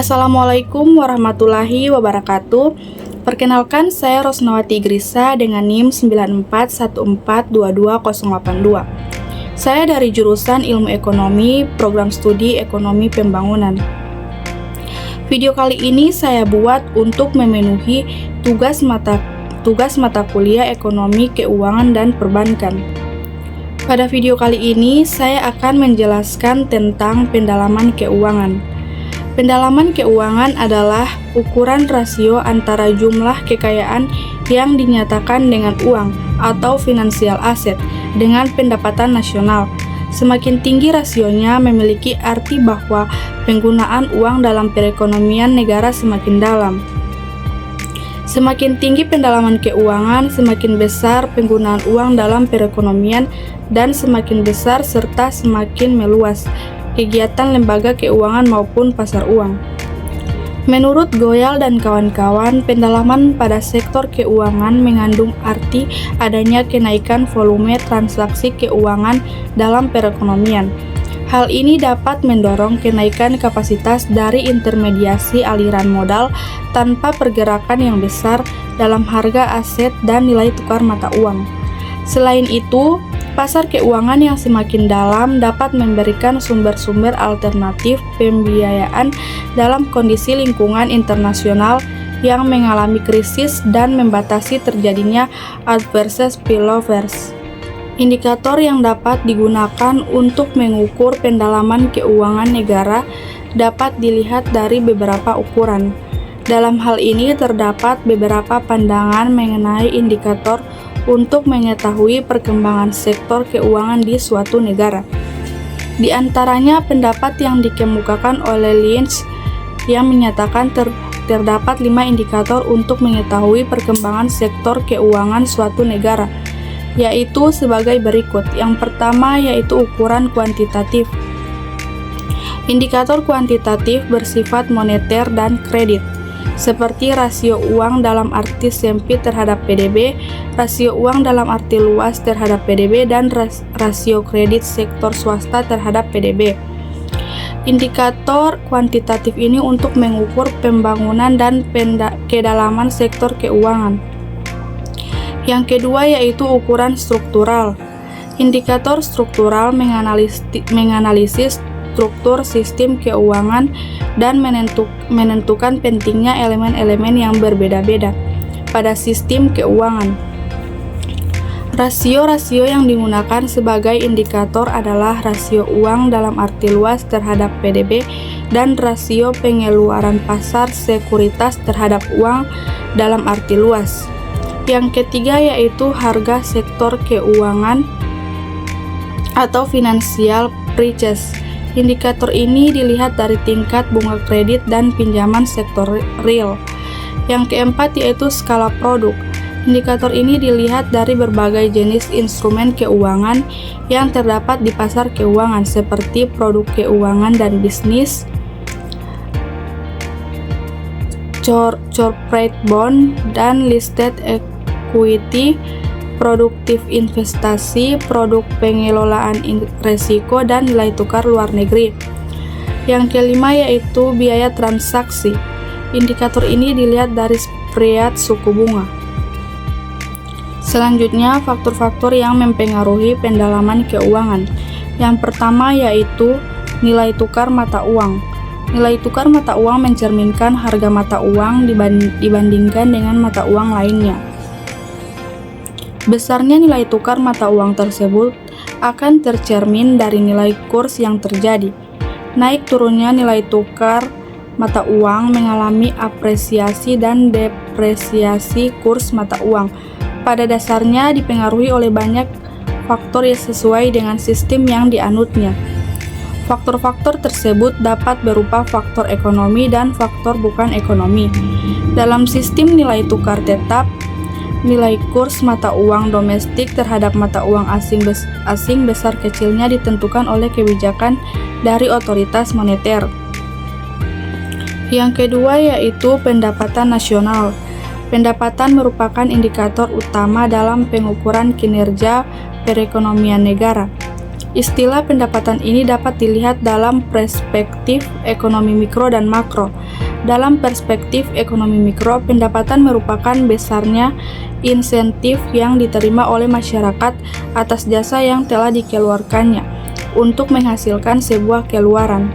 Assalamualaikum warahmatullahi wabarakatuh. Perkenalkan, saya Rosnawati Grisa dengan NIM 9414220082. Saya dari jurusan Ilmu Ekonomi, Program Studi Ekonomi Pembangunan. Video kali ini saya buat untuk memenuhi tugas mata kuliah Ekonomi, Keuangan, dan Perbankan. Pada video kali ini, saya akan menjelaskan tentang pendalaman keuangan. Pendalaman keuangan adalah ukuran rasio antara jumlah kekayaan yang dinyatakan dengan uang atau financial asset dengan pendapatan nasional. Semakin tinggi rasionya memiliki arti bahwa penggunaan uang dalam perekonomian negara semakin dalam. Semakin tinggi pendalaman keuangan, semakin besar penggunaan uang dalam perekonomian dan semakin besar serta semakin meluas kegiatan lembaga keuangan maupun pasar uang. Menurut Goyal dan kawan-kawan, pendalaman pada sektor keuangan mengandung arti adanya kenaikan volume transaksi keuangan dalam perekonomian. Hal ini dapat mendorong kenaikan kapasitas dari intermediasi aliran modal tanpa pergerakan yang besar dalam harga aset dan nilai tukar mata uang. Selain itu, pasar keuangan yang semakin dalam dapat memberikan sumber-sumber alternatif pembiayaan dalam kondisi lingkungan internasional yang mengalami krisis dan membatasi terjadinya adverse spillovers. Indikator yang dapat digunakan untuk mengukur pendalaman keuangan negara dapat dilihat dari beberapa ukuran. Dalam hal ini terdapat beberapa pandangan mengenai indikator untuk mengetahui perkembangan sektor keuangan di suatu negara. Di antaranya pendapat yang dikemukakan oleh Lynch yang menyatakan terdapat 5 indikator untuk mengetahui perkembangan sektor keuangan suatu negara, yaitu sebagai berikut. Yang pertama yaitu ukuran kuantitatif. Indikator kuantitatif bersifat moneter dan kredit, seperti rasio uang dalam arti sempit terhadap PDB, rasio uang dalam arti luas terhadap PDB, dan rasio kredit sektor swasta terhadap PDB. Indikator kuantitatif ini untuk mengukur pembangunan dan kedalaman sektor keuangan. Yang kedua yaitu ukuran struktural. Indikator struktural menganalisis struktur sistem keuangan dan menentukan pentingnya elemen-elemen yang berbeda-beda pada sistem keuangan. Rasio-rasio yang digunakan sebagai indikator adalah rasio uang dalam arti luas terhadap PDB dan rasio pengeluaran pasar sekuritas terhadap uang dalam arti luas. Yang ketiga yaitu harga sektor keuangan atau financial prices. Indikator ini dilihat dari tingkat bunga kredit dan pinjaman sektor real. Yang keempat yaitu skala produk. Indikator ini dilihat dari berbagai jenis instrumen keuangan yang terdapat di pasar keuangan seperti produk keuangan dan bisnis, corporate bond dan listed equity, produktif investasi, produk pengelolaan risiko, dan nilai tukar luar negeri. Yang kelima yaitu biaya transaksi. Indikator ini dilihat dari spread suku bunga. Selanjutnya, faktor-faktor yang mempengaruhi pendalaman keuangan. Yang pertama yaitu nilai tukar mata uang. Nilai tukar mata uang mencerminkan harga mata uang dibandingkan dengan mata uang lainnya. Besarnya nilai tukar mata uang tersebut akan tercermin dari nilai kurs yang terjadi. Naik turunnya nilai tukar mata uang mengalami apresiasi dan depresiasi kurs mata uang. Pada dasarnya dipengaruhi oleh banyak faktor yang sesuai dengan sistem yang dianutnya. Faktor-faktor tersebut dapat berupa faktor ekonomi dan faktor bukan ekonomi. Dalam sistem nilai tukar tetap, nilai kurs mata uang domestik terhadap mata uang asing besar kecilnya ditentukan oleh kebijakan dari otoritas moneter. Yang kedua yaitu pendapatan nasional. Pendapatan merupakan indikator utama dalam pengukuran kinerja perekonomian negara. Istilah pendapatan ini dapat dilihat dalam perspektif ekonomi mikro dan makro. Dalam perspektif ekonomi mikro, pendapatan merupakan besarnya insentif yang diterima oleh masyarakat atas jasa yang telah dikeluarkannya untuk menghasilkan sebuah keluaran.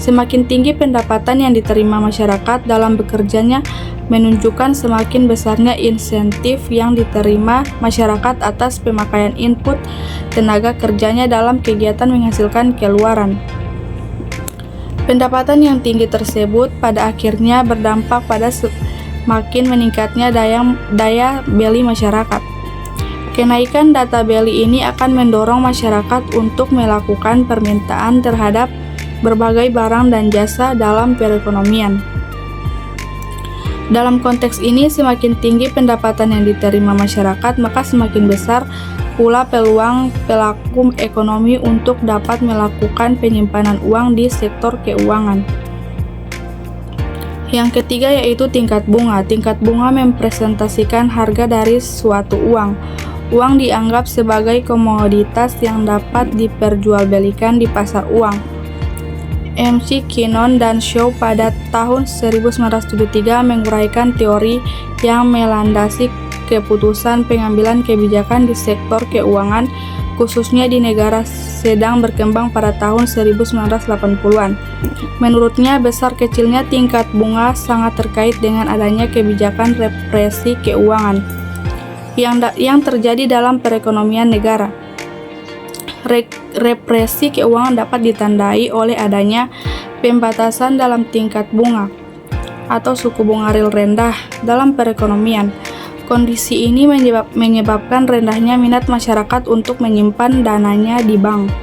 Semakin tinggi pendapatan yang diterima masyarakat dalam bekerjanya, menunjukkan semakin besarnya insentif yang diterima masyarakat atas pemakaian input tenaga kerjanya dalam kegiatan menghasilkan keluaran. Pendapatan yang tinggi tersebut pada akhirnya berdampak pada semakin meningkatnya daya beli masyarakat. Kenaikan data beli ini akan mendorong masyarakat untuk melakukan permintaan terhadap berbagai barang dan jasa dalam perekonomian. Dalam konteks ini, semakin tinggi pendapatan yang diterima masyarakat, maka semakin besar pula peluang pelaku ekonomi untuk dapat melakukan penyimpanan uang di sektor keuangan. Yang ketiga yaitu tingkat bunga. Tingkat bunga mempresentasikan harga dari suatu uang. Uang dianggap sebagai komoditas yang dapat diperjualbelikan di pasar uang. McKinnon dan Shaw pada tahun 1973 menguraikan teori yang melandasi keputusan pengambilan kebijakan di sektor keuangan, khususnya di negara sedang berkembang pada tahun 1980-an. Menurutnya, besar kecilnya tingkat bunga sangat terkait dengan adanya kebijakan represi keuangan yang terjadi dalam perekonomian negara. Represi keuangan dapat ditandai oleh adanya pembatasan dalam tingkat bunga atau suku bunga real rendah dalam perekonomian. Kondisi ini menyebabkan rendahnya minat masyarakat untuk menyimpan dananya di bank.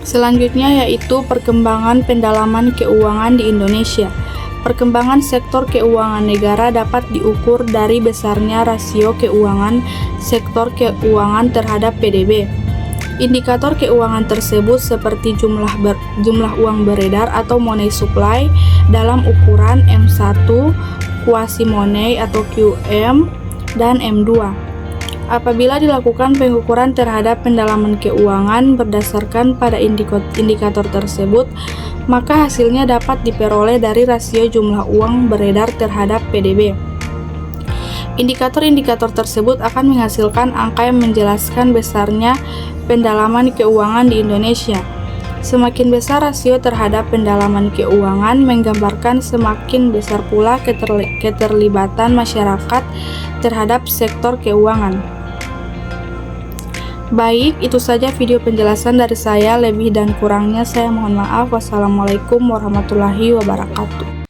Selanjutnya yaitu perkembangan pendalaman keuangan di Indonesia. Perkembangan sektor keuangan negara dapat diukur dari besarnya rasio keuangan sektor keuangan terhadap PDB. Indikator keuangan tersebut seperti jumlah uang beredar atau money supply dalam ukuran M1, quasi money atau QM, dan M2. Apabila dilakukan pengukuran terhadap pendalaman keuangan berdasarkan pada indikator tersebut, maka hasilnya dapat diperoleh dari rasio jumlah uang beredar terhadap PDB. Indikator-indikator tersebut akan menghasilkan angka yang menjelaskan besarnya pendalaman keuangan di Indonesia. Semakin besar rasio terhadap pendalaman keuangan menggambarkan semakin besar pula keterlibatan masyarakat terhadap sektor keuangan. Baik, itu saja video penjelasan dari saya. Lebih dan kurangnya saya mohon maaf. Wassalamualaikum warahmatullahi wabarakatuh.